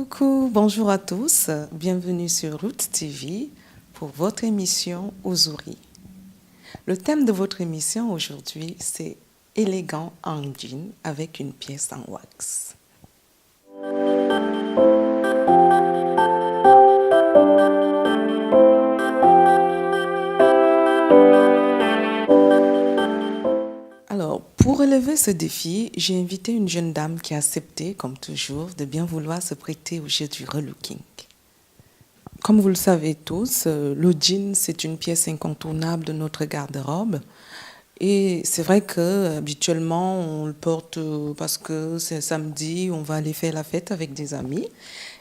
Coucou, bonjour à tous, bienvenue sur Roots TV pour votre émission Uzuri. Le thème de votre émission aujourd'hui, c'est élégant en jean avec une pièce en wax. Alors, pour relever ce défi, j'ai invité une jeune dame qui a accepté, comme toujours, de bien vouloir se prêter au jeu du relooking. Comme vous le savez tous, le jean, c'est une pièce incontournable de notre garde-robe. Et c'est vrai qu'habituellement, on le porte parce que c'est samedi, on va aller faire la fête avec des amis.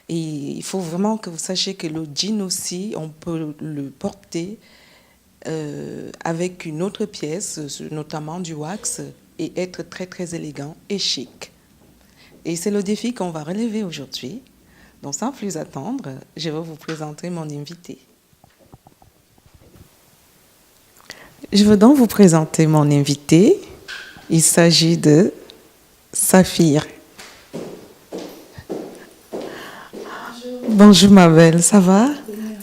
Et il faut vraiment que vous sachiez que le jean aussi, on peut le porter avec une autre pièce, notamment du wax, et être très très élégant et chic. Et c'est le défi qu'on va relever aujourd'hui. Donc sans plus attendre, je vais vous présenter mon invité. Je veux donc vous présenter mon invité. Il s'agit de Saphir. Bonjour ma belle, ça va?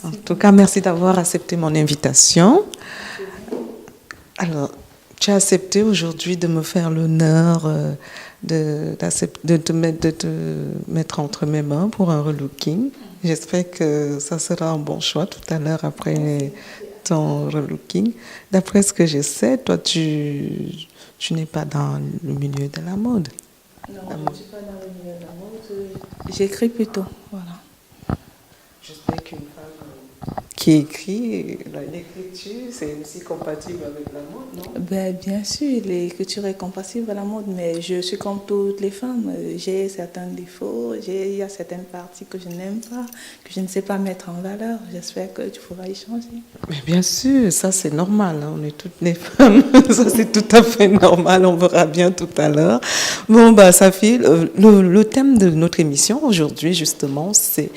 En tout cas, merci d'avoir accepté mon invitation. Alors, tu as accepté aujourd'hui de me faire l'honneur de te mettre entre mes mains pour un relooking. J'espère que ça sera un bon choix tout à l'heure après ton relooking. D'après ce que je sais, toi, tu n'es pas dans le milieu de la mode. Non, je ne suis pas dans le milieu de la mode. J'écris plutôt, voilà. J'espère qu'une femme qui écrit, l'écriture, c'est aussi compatible avec la mode, non? Ben, bien sûr, l'écriture est compatible à la mode, mais je suis comme toutes les femmes. J'ai certains défauts, il y a certaines parties que je n'aime pas, que je ne sais pas mettre en valeur. J'espère que tu pourras y changer. Mais bien sûr, ça c'est normal, hein, on est toutes les femmes, ça c'est tout à fait normal, on verra bien tout à l'heure. Bon, bah, Safi, le thème de notre émission aujourd'hui, justement, c'est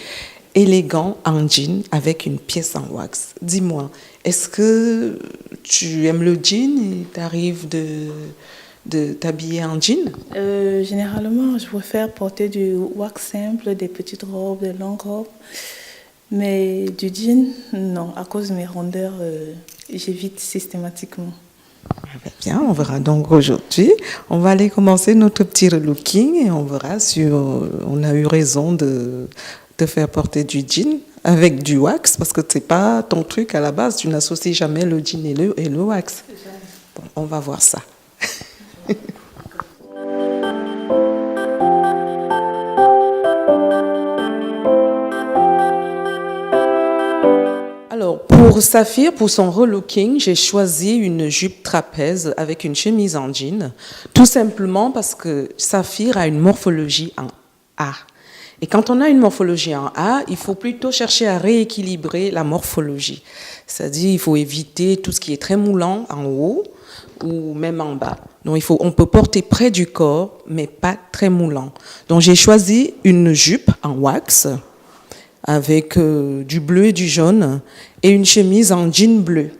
élégant en jean avec une pièce en wax. Dis-moi, est-ce que tu aimes le jean et t'arrives de t'habiller en jean? Généralement, je préfère porter du wax simple, des petites robes, des longues robes. Mais du jean, non, à cause de mes rondeurs, j'évite systématiquement. Bien, on verra donc aujourd'hui. On va aller commencer notre petit relooking et on verra si on a eu raison de faire porter du jean avec du wax, parce que c'est pas ton truc à la base, tu n'associes jamais le jean et le wax. Bon, on va voir ça. Alors, pour Saphir, pour son relooking, j'ai choisi une jupe trapèze avec une chemise en jean, tout simplement parce que Saphir a une morphologie en A. Et quand on a une morphologie en A, il faut plutôt chercher à rééquilibrer la morphologie. C'est-à-dire, il faut éviter tout ce qui est très moulant en haut ou même en bas. Donc, on peut porter près du corps, mais pas très moulant. Donc, j'ai choisi une jupe en wax avec du bleu et du jaune et une chemise en jean bleu.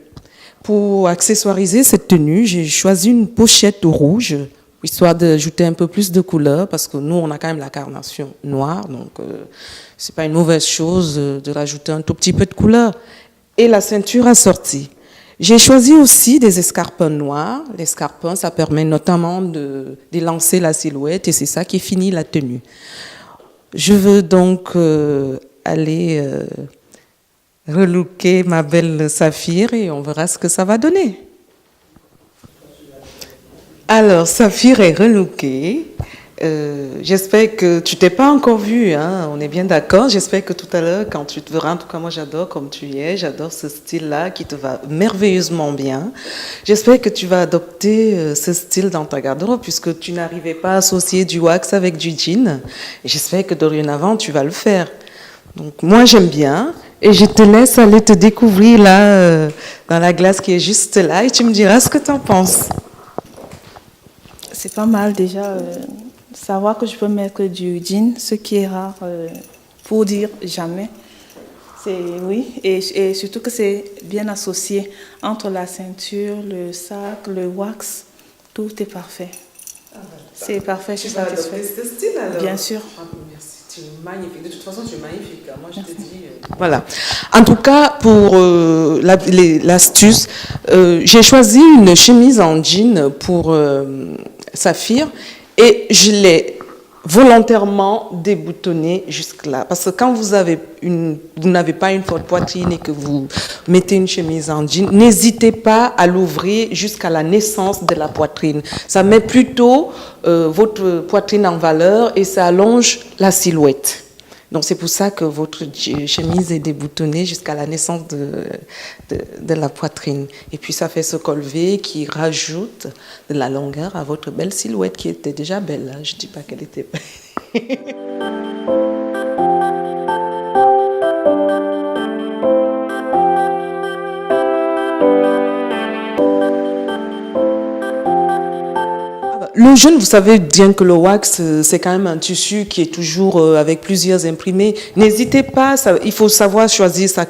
Pour accessoiriser cette tenue, j'ai choisi une pochette rouge, histoire d'ajouter un peu plus de couleur, parce que nous, on a quand même la carnation noire, donc c'est pas une mauvaise chose de rajouter un tout petit peu de couleur. Et la ceinture assortie. J'ai choisi aussi des escarpins noirs. L'escarpin, ça permet notamment d'élancer la silhouette, et c'est ça qui finit la tenue. Je veux donc aller relooker ma belle Saphir, et on verra ce que ça va donner. Alors, Saphir est relookée. J'espère que tu t'es pas encore vue, hein, on est bien d'accord. J'espère que tout à l'heure, quand tu te verras, en tout cas moi j'adore comme tu es, j'adore ce style-là qui te va merveilleusement bien. J'espère que tu vas adopter ce style dans ta garde-robe puisque tu n'arrivais pas à associer du wax avec du jean. Et j'espère que dorénavant tu vas le faire. Donc moi j'aime bien et je te laisse aller te découvrir là dans la glace qui est juste là et tu me diras ce que tu en penses. C'est pas mal déjà savoir que je peux mettre du jean, ce qui est rare pour dire jamais. Oui, et surtout que c'est bien associé entre la ceinture, le sac, le wax, tout est parfait. C'est parfait, je suis Tu vas adopter satisfaite. ce style alors? Bien sûr. Ah, merci, tu es magnifique. De toute façon, tu es magnifique. Moi, je te dis. Voilà. En tout cas, pour l'astuce, j'ai choisi une chemise en jean pour Saphir et je l'ai volontairement déboutonnée jusque-là. Parce que quand vous n'avez pas une forte poitrine et que vous mettez une chemise en jean, n'hésitez pas à l'ouvrir jusqu'à la naissance de la poitrine. Ça met plutôt votre poitrine en valeur et ça allonge la silhouette. Donc c'est pour ça que votre chemise est déboutonnée jusqu'à la naissance de la poitrine. Et puis ça fait ce col V qui rajoute de la longueur à votre belle silhouette qui était déjà belle. Je ne dis pas qu'elle était belle. Le jeune, vous savez bien que le wax, c'est quand même un tissu qui est toujours avec plusieurs imprimés. N'hésitez pas, il faut savoir choisir sa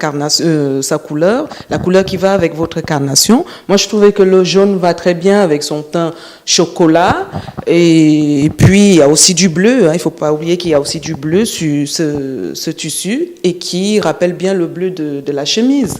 couleur, la couleur qui va avec votre carnation. Moi, je trouvais que le jaune va très bien avec son teint chocolat. Et puis, il y a aussi du bleu. Il ne faut pas oublier qu'il y a aussi du bleu sur ce tissu et qui rappelle bien le bleu de la chemise.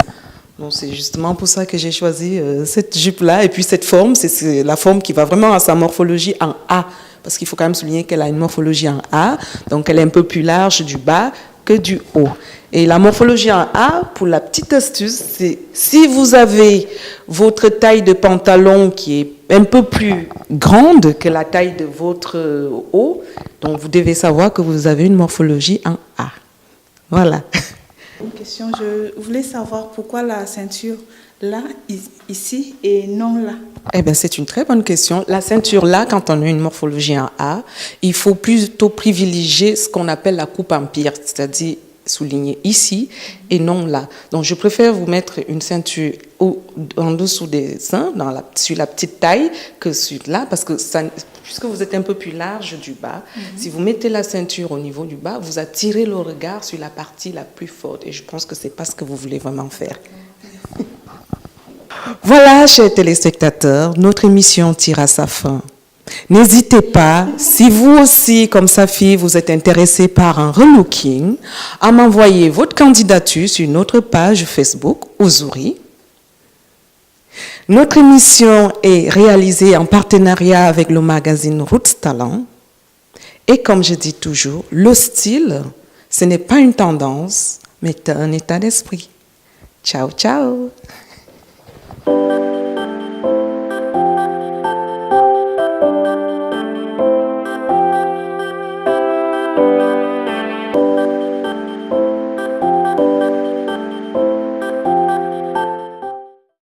Bon, c'est justement pour ça que j'ai choisi cette jupe-là. Et puis cette forme, c'est la forme qui va vraiment à sa morphologie en A. Parce qu'il faut quand même souligner qu'elle a une morphologie en A. Donc elle est un peu plus large du bas que du haut. Et la morphologie en A, pour la petite astuce, c'est si vous avez votre taille de pantalon qui est un peu plus grande que la taille de votre haut, donc vous devez savoir que vous avez une morphologie en A. Voilà. Une question, je voulais savoir pourquoi la ceinture là, ici, et non là. Eh bien, c'est une très bonne question. La ceinture là, quand on a une morphologie en A, il faut plutôt privilégier ce qu'on appelle la coupe empire, c'est-à-dire souligner ici et non là. Donc, je préfère vous mettre une ceinture en dessous des seins, sur la petite taille, que sur là, parce que ça, puisque vous êtes un peu plus large du bas, si vous mettez la ceinture au niveau du bas, vous attirez le regard sur la partie la plus forte. Et je pense que ce n'est pas ce que vous voulez vraiment faire. Voilà, chers téléspectateurs, notre émission tire à sa fin. N'hésitez pas, si vous aussi, comme Saphir, vous êtes intéressé par un relooking, à m'envoyer votre candidature sur notre page Facebook, Uzuri. Notre émission est réalisée en partenariat avec le magazine Roots Talent. Et comme je dis toujours, le style, ce n'est pas une tendance, mais un état d'esprit. Ciao, ciao.